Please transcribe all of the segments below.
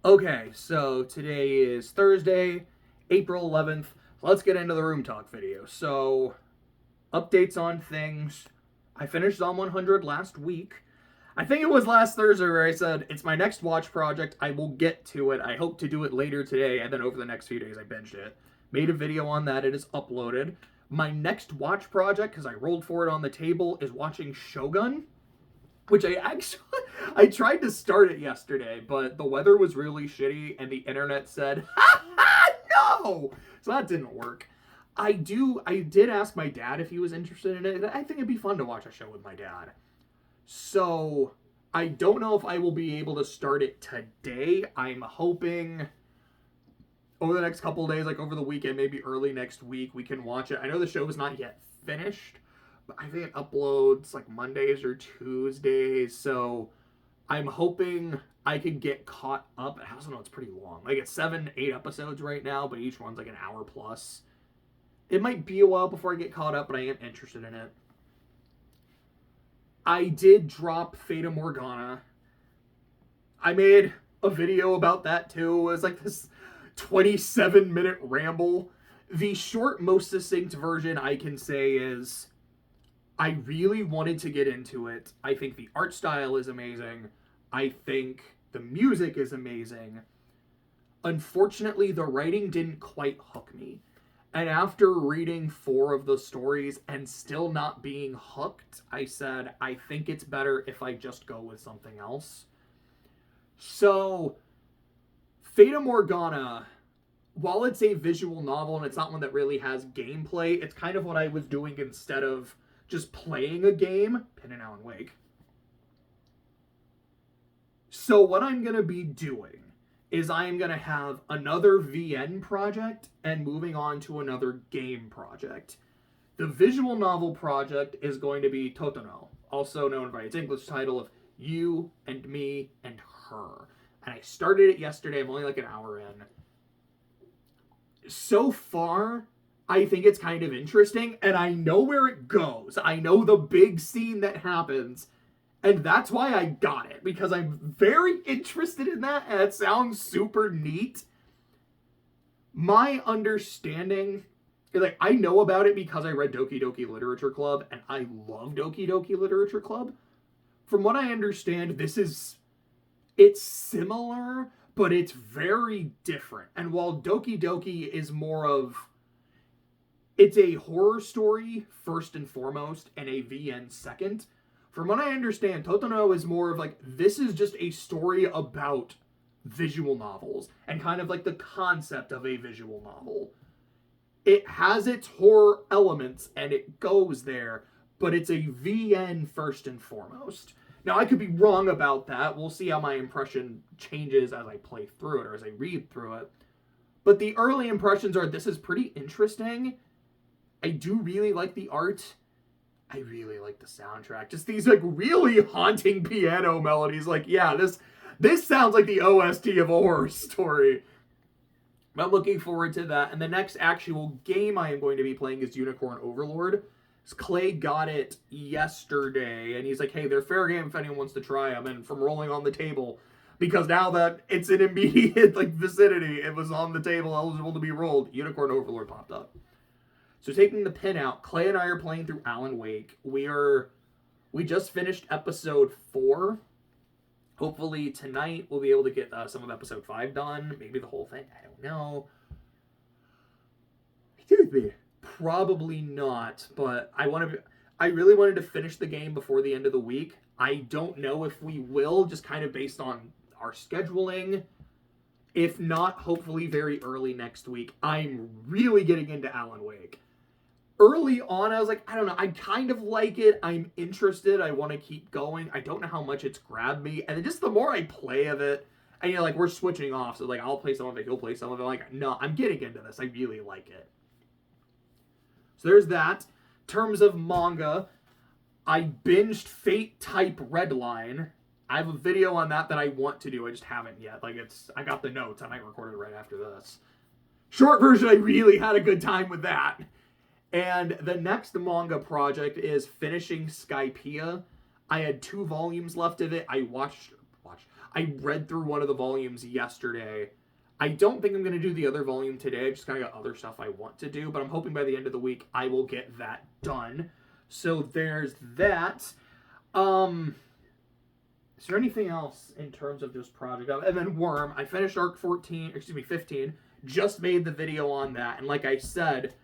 Okay, so today is Thursday, April 11th. Let's get into the room talk video. So, updates on things. I finished Zom 100 last week. I think it was last Thursday where I said, it's my next watch project. I will get to it. I hope to do it later today, and then over the next few days I binged it. Made a video on that. It is uploaded. My next watch project, because I rolled for it on the table, is watching Shogun, which I tried to start it yesterday, but the weather was really shitty and the internet said ha ha no, so that didn't work. I did ask my dad if he was interested in it. I think it'd be fun to watch a show with my dad, so I don't know if I will be able to start it today. I'm hoping over the next couple of days, like over the weekend, maybe early next week, we can watch it. I know the show is not yet finished, but I think it uploads like Mondays or Tuesdays, so I'm hoping I could get caught up. I also know it's pretty long. Like it's 7, 8 episodes right now, but each one's like an hour plus. It might be a while before I get caught up, but I am interested in it. I did drop Fata Morgana. I made a video about that too. It was like this 27-minute ramble. The short, most succinct version I can say is I really wanted to get into it. I think the art style is amazing. I think the music is amazing. Unfortunately, the writing didn't quite hook me. And after reading 4 of the stories and still not being hooked, I said, I think it's better if I just go with something else. So, Fata Morgana, while it's a visual novel and it's not one that really has gameplay, it's kind of what I was doing instead of just playing a game. Pin and Alan Wake. So what I'm going to be doing is I am going to have another VN project and moving on to another game project. The visual novel project is going to be Totono, also known by its English title of You and Me and Her. And I started it yesterday. I'm only like an hour in. So far, I think it's kind of interesting, and I know where it goes. I know the big scene that happens, and that's why I got it, because I'm very interested in that, and it sounds super neat. My understanding, like, I know about it because I read Doki Doki Literature Club, and I love Doki Doki Literature Club. From what I understand, it's similar, but it's very different. And while Doki Doki is more of, it's a horror story first and foremost, and a VN second. From what I understand, Totono is more of like, this is just a story about visual novels, and kind of like the concept of a visual novel. It has its horror elements, and it goes there, but it's a VN first and foremost. Now, I could be wrong about that. We'll see how my impression changes as I play through it, or as I read through it. But the early impressions are, this is pretty interesting. I do really like the art. I really like the soundtrack. Just these like really haunting piano melodies. Like, yeah, this sounds like the OST of a horror story. I'm looking forward to that. And the next actual game I am going to be playing is Unicorn Overlord. Clay got it yesterday, and he's like, hey, they're fair game if anyone wants to try them. And from rolling on the table, because now that it's in immediate like vicinity, it was on the table, eligible to be rolled, Unicorn Overlord popped up. So taking the pin out, Clay and I are playing through Alan Wake. We just finished episode 4. Hopefully tonight we'll be able to get some of episode 5 done. Maybe the whole thing. I don't know. Excuse me. Probably not, but I really wanted to finish the game before the end of the week. I don't know if we will, just kind of based on our scheduling. If not, hopefully very early next week. I'm really getting into Alan Wake. Early on, I was like, I don't know, I kind of like it. I'm interested. I want to keep going. I don't know how much it's grabbed me. And just the more I play of it, and like, we're switching off. So like, I'll play some of it, he'll play some of it. Like, no, I'm getting into this. I really like it. So there's that. In terms of manga, I binged Fate Type Redline. I have a video on that I want to do. I just haven't yet. Like, I got the notes. I might record it right after this. Short version, I really had a good time with that. And the next manga project is finishing Skypiea. I had 2 volumes left of it. I read through one of the volumes yesterday. I don't think I'm going to do the other volume today. I just kind of got other stuff I want to do, but I'm hoping by the end of the week I will get that done. So there's that. Is there anything else in terms of this project? And then Worm, I finished arc 15, just made the video on that. And like I said,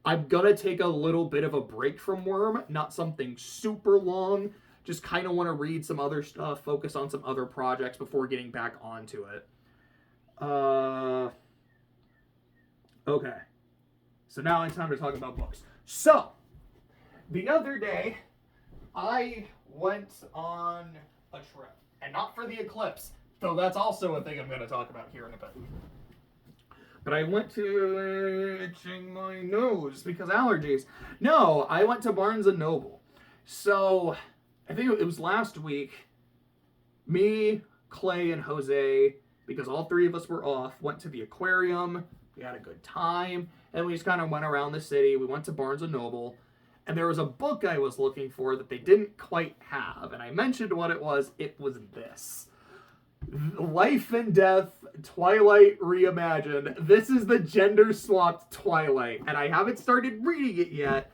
I'm going to take a little bit of a break from Worm, not something super long. Just kind of want to read some other stuff, focus on some other projects before getting back onto it. Okay. So now it's time to talk about books. So, the other day, I went on a trip. And not for the eclipse, though that's also a thing I'm going to talk about here in a bit. But I went to itching my nose because allergies. No, I went to Barnes & Noble. So, I think it was last week, me, Clay, and Jose, because all three of us were off, went to the aquarium, we had a good time, and we just kind of went around the city. We went to Barnes & Noble, and there was a book I was looking for that they didn't quite have, and I mentioned what it was this. Life and Death, Twilight Reimagined. This is the gender-swapped Twilight, and I haven't started reading it yet,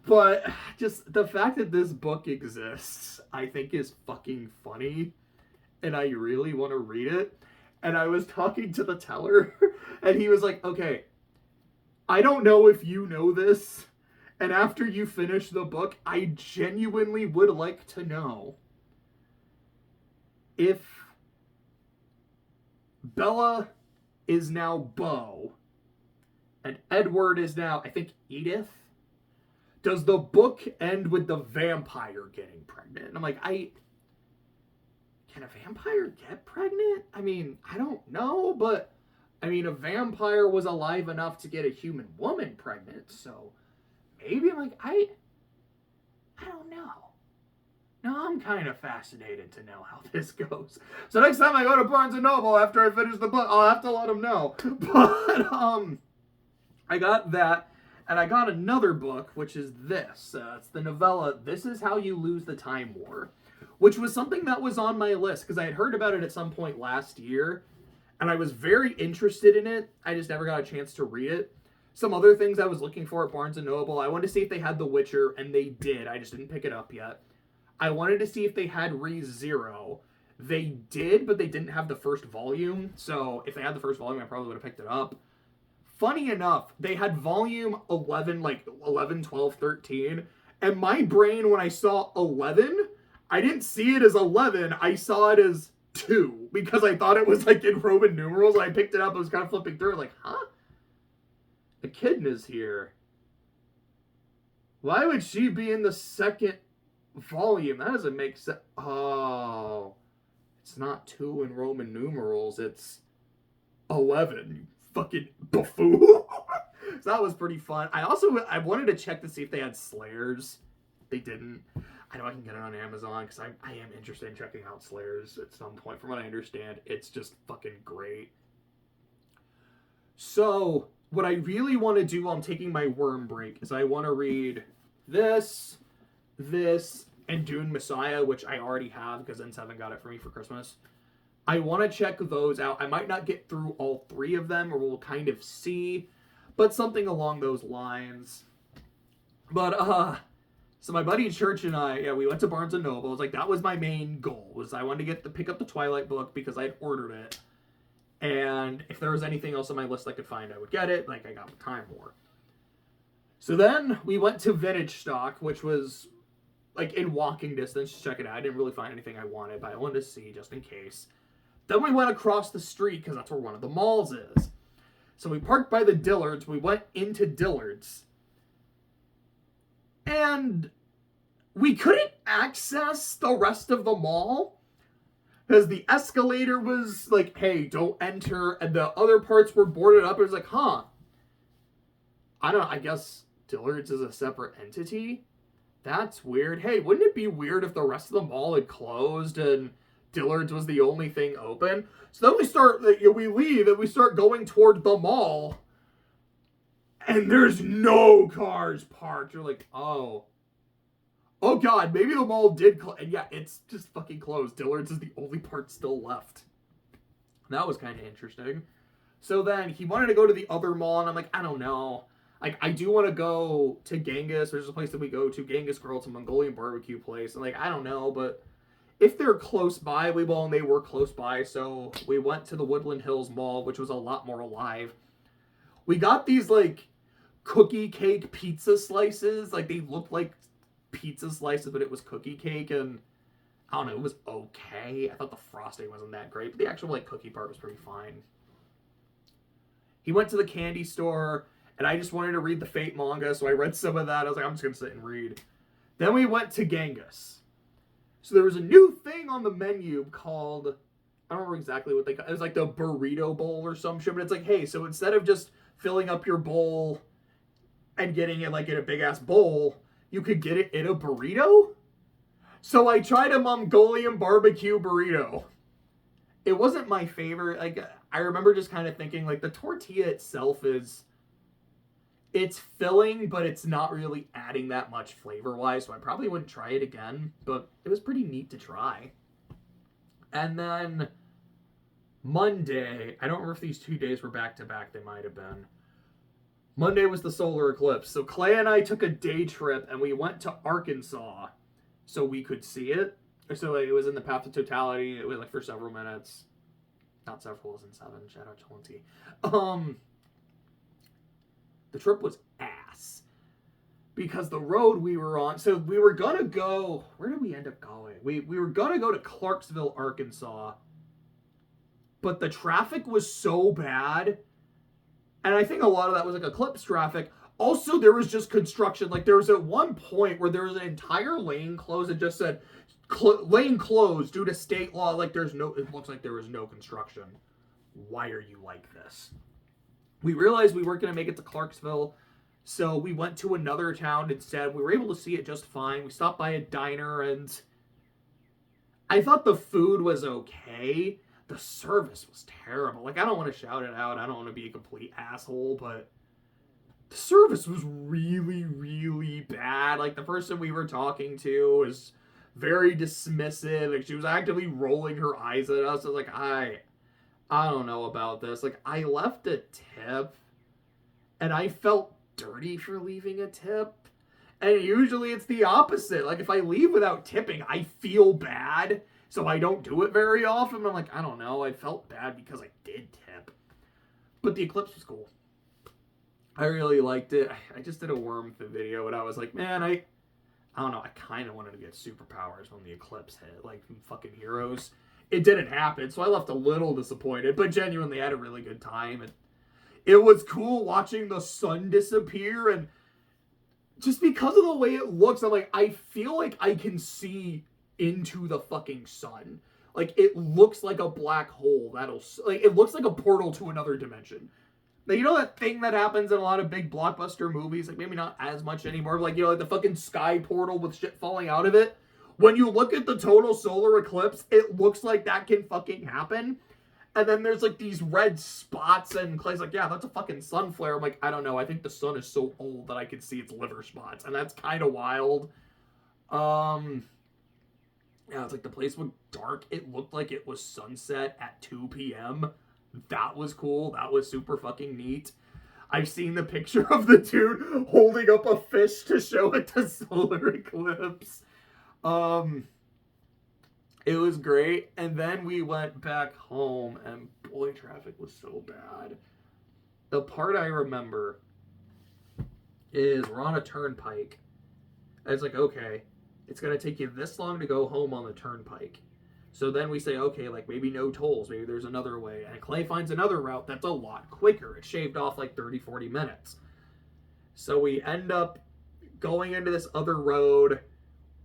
but just the fact that this book exists, I think is fucking funny, and I really want to read it. And I was talking to the teller, and he was like, okay, I don't know if you know this, and after you finish the book, I genuinely would like to know if Bella is now Beau, and Edward is now, I think, Edith. Does the book end with the vampire getting pregnant? And I'm like, can a vampire get pregnant? I mean, I don't know, but I mean, a vampire was alive enough to get a human woman pregnant, so maybe I'm like, I don't know. No, I'm kind of fascinated to know how this goes. So next time I go to Barnes & Noble after I finish the book, I'll have to let them know. But, I got that, and I got another book, which is this. It's the novella, This Is How You Lose the Time War, which was something that was on my list, because I had heard about it at some point last year, and I was very interested in it. I just never got a chance to read it. Some other things I was looking for at Barnes & Noble, I wanted to see if they had The Witcher, and they did. I just didn't pick it up yet. I wanted to see if they had Re:Zero. They did, but they didn't have the first volume, so if they had the first volume, I probably would have picked it up. Funny enough, they had volume 11, like 11, 12, 13, and my brain, when I saw 11, I didn't see it as 11, I saw it as 2, because I thought it was like in Roman numerals, and I picked it up, I was kind of flipping through, like, huh? Echidna's here. Why would she be in the second volume? That doesn't make sense. Oh, it's not 2 in Roman numerals, it's 11, you fucking buffoon. So that was pretty fun. I wanted to check to see if they had Slayers. They didn't. I know I can get it on Amazon, because I am interested in checking out Slayers at some point. From what I understand, it's just fucking great. So, what I really want to do while I'm taking my worm break is I want to read this, and Dune Messiah, which I already have, because N7 got it for me for Christmas. I want to check those out. I might not get through all 3 of them, or we'll kind of see, but something along those lines. But, so my buddy Church and I, we went to Barnes & Noble. It was like, that was my main goal, was I wanted to pick up the Twilight book, because I'd ordered it. And if there was anything else on my list I could find, I would get it. Like, I got the Time War. So then, we went to Vintage Stock, which was, like, in walking distance to check it out. I didn't really find anything I wanted, but I wanted to see, just in case. Then we went across the street, because that's where one of the malls is. So we parked by the Dillards. We went into Dillard's. And we couldn't access the rest of the mall, because the escalator was like, hey, don't enter, and the other parts were boarded up. It was like, huh. I don't know, I guess Dillard's is a separate entity? That's weird. Hey, wouldn't it be weird if the rest of the mall had closed and Dillard's was the only thing open? So then we leave and we start going toward the mall, and there's no cars parked. You're like, oh, oh god, maybe the mall did close. And yeah, it's just fucking closed. Dillard's is the only part still left. That was kind of interesting. So then he wanted to go to the other mall, and I'm like, I don't know. Like, I do want to go to Genghis. There's a place that we go to, Genghis Grill. It's a Mongolian barbecue place. And like, I don't know, but if they're close by, and they were close by, so we went to the Woodland Hills Mall, which was a lot more alive. We got these, like, cookie cake pizza slices. Like, they looked like pizza slices, but it was cookie cake, and I don't know, it was okay. I thought the frosting wasn't that great, but the actual, like, cookie part was pretty fine. He went to the candy store, and I just wanted to read the Fate manga, so I read some of that. I was like, I'm just going to sit and read. Then we went to Genghis. So there was a new thing on the menu called, I don't remember exactly what they call it. It was like the burrito bowl or some shit, but it's like, hey, so instead of just filling up your bowl and getting it like in a big-ass bowl, you could get it in a burrito? So I tried a Mongolian barbecue burrito. It wasn't my favorite. Like, I remember just kind of thinking, like, the tortilla itself it's filling, but it's not really adding that much flavor-wise, so I probably wouldn't try it again, but it was pretty neat to try. And then Monday, I don't remember if these 2 days were back-to-back, they might have been. Monday was the solar eclipse, so Clay and I took a day trip, and we went to Arkansas so we could see it. So like, it was in the path of totality, it was like for several minutes. Not several, it was in 7, shout out to Lindsay. The trip was ass. Because the road we were on, so we were gonna go, where did we end up going? We were gonna go to Clarksville, Arkansas. But the traffic was so bad. And I think a lot of that was like eclipse traffic. Also, there was just construction. Like, there was at one point where there was an entire lane closed. It just said, lane closed due to state law. Like, it looks like there was no construction. Why are you like this? We realized we weren't going to make it to Clarksville, so we went to another town instead. We were able to see it just fine. We stopped by a diner, and I thought the food was okay. The service was terrible. Like, I don't want to shout it out. I don't want to be a complete asshole, but the service was really, really bad. Like, the person we were talking to was very dismissive. Like, she was actively rolling her eyes at us. I was like, I don't know about this. Like, I left a tip, and I felt dirty for leaving a tip. And usually it's the opposite. Like, if I leave without tipping, I feel bad. So I don't do it very often. I'm like, I don't know. I felt bad because I did tip. But the eclipse was cool. I really liked it. I just did a worm video, and I was like, man, I don't know. I kind of wanted to get superpowers when the eclipse hit. Like, fucking heroes. It didn't happen, so I left a little disappointed, but genuinely had a really good time. And it was cool watching the sun disappear, and just because of the way it looks, I'm like, I feel like I can see into the fucking sun. Like, it looks like a black hole it looks like a portal to another dimension. Now, you know that thing that happens in a lot of big blockbuster movies? Like, maybe not as much anymore, but like, you know, like the fucking sky portal with shit falling out of it? When you look at the total solar eclipse, it looks like that can fucking happen. And then there's like these red spots, and Clay's like, yeah, that's a fucking sun flare. I'm like, I don't know. I think the sun is so old that I can see its liver spots. And that's kind of wild. Yeah, it's like the place was dark. It looked like it was sunset at 2 p.m. That was cool. That was super fucking neat. I've seen the picture of the dude holding up a fish to show it the solar eclipse. It was great. And then we went back home, and boy, traffic was so bad. The part I remember is we're on a turnpike. And it's like, okay, it's going to take you this long to go home on the turnpike. So then we say, okay, like maybe no tolls. Maybe there's another way. And Clay finds another route that's a lot quicker. It shaved off like 30, 40 minutes. So we end up going into this other road,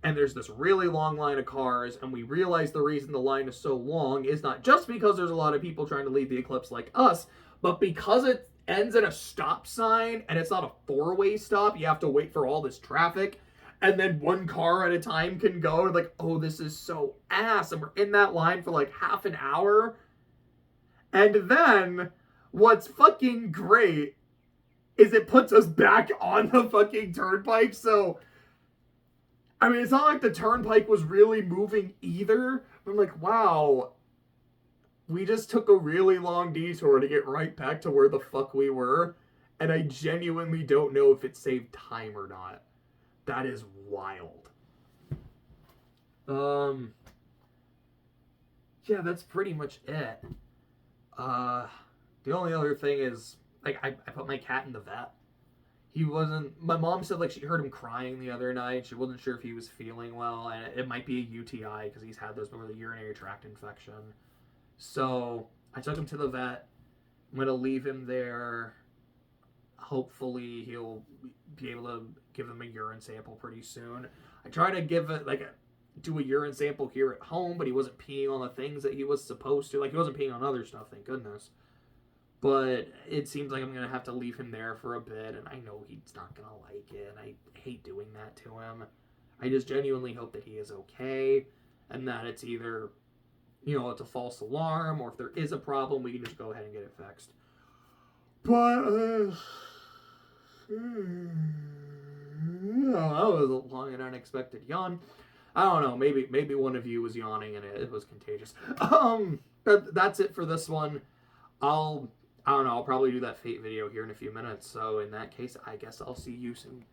and there's this really long line of cars, and we realize the reason the line is so long is not just because there's a lot of people trying to leave the eclipse like us, but because it ends at a stop sign, and it's not a four-way stop. You have to wait for all this traffic, and then one car at a time can go, and like, oh, this is so ass, and we're in that line for like half an hour. And then, what's fucking great is it puts us back on the fucking turnpike, so I mean, it's not like the turnpike was really moving either. I'm like, wow, we just took a really long detour to get right back to where the fuck we were, and I genuinely don't know if it saved time or not. That is wild. Yeah, that's pretty much it. The only other thing is, like, I put my cat in the vet. He wasn't. My mom said like she heard him crying the other night. She wasn't sure if he was feeling well, and it might be a UTI because he's had those before, the urinary tract infection. So I took him to the vet. I'm gonna leave him there. Hopefully he'll be able to give him a urine sample pretty soon. I tried to give it do a urine sample here at home, but he wasn't peeing on the things that he was supposed to. Like, he wasn't peeing on other stuff, thank goodness. But it seems like I'm going to have to leave him there for a bit, and I know he's not going to like it, and I hate doing that to him. I just genuinely hope that he is okay, and that it's either, it's a false alarm, or if there is a problem, we can just go ahead and get it fixed. But, that was a long and unexpected yawn. I don't know, maybe one of you was yawning and it was contagious. That's it for this one. I don't know, I'll probably do that Fate video here in a few minutes. So in that case, I guess I'll see you soon.